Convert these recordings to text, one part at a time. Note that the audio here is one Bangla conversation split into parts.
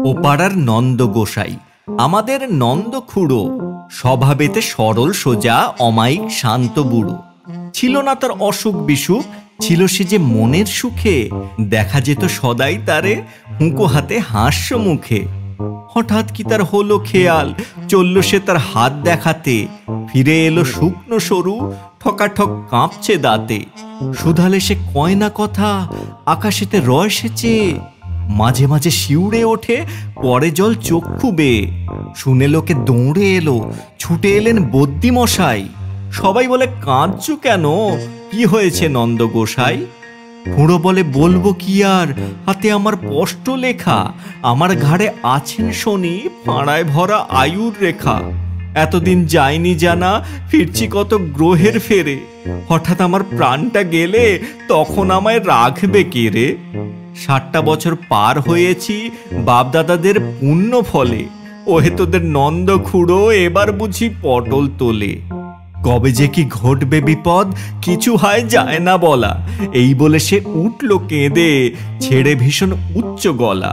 ও পাড়ার নন্দ গোসাই আমাদের নন্দ খুড়ো, স্বভাবেতে সরল সোজা অমায়িক শান্ত বুড়ো। ছিল না তার অসুখ বিসুখ, ছিল সে যে মনের সুখে। দেখা যেত সদাই তারে হুঁকো হাতে হাস্য মুখে। হঠাৎ কি তার হলো খেয়াল, চলল সে তার হাত দেখাতে। ফিরে এলো শুকনো সরু, ঠকাঠক কাঁপছে দাঁতে। শুধালে সে কয় না কথা, আকাশেতে রয় সেচে। মাঝে মাঝে শিউরে ওঠে, পরে জল চক্ষু বেয়ে। শুনে লোকে দৌড়ে এলো, ছুটে এলেন বদ্যি মশাই। সবাই বলে কাঁদছো কেন, কি হয়েছে নন্দ গোসাই? খুড়ো বলে বলবো কি আর, হাতে আমার স্পষ্ট লেখা। আমার ঘাড়ে আছেন শনি, পাড়ায় ভরা আয়ুর রেখা। এতদিন যায়নি জানা, ফিরছি কত গ্রহের ফেরে। হঠাৎ আমার প্রাণটা গেলে, তখন আমায় রাখবে কে রে? 60টা বছর পার হয়েছি বাপদাদাদের পুণ্য ফলে। ওহে তোদের নন্দ খুড়ো, এবার বুঝি পটল তোলে। কবে যে কি ঘটবে বিপদ, কিছু হয় যায় না বলা। এই বলে সে উঠল কেঁদে, ছেড়ে ভীষণ উচ্চ গলা।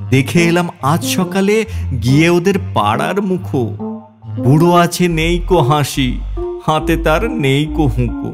দেখে এলাম আজ সকালে গিয়ে ওদের পাড়ার মুখো। বুড়ো আছে নেই কো হাসি, হাতে তার নেই কো হুঁকো।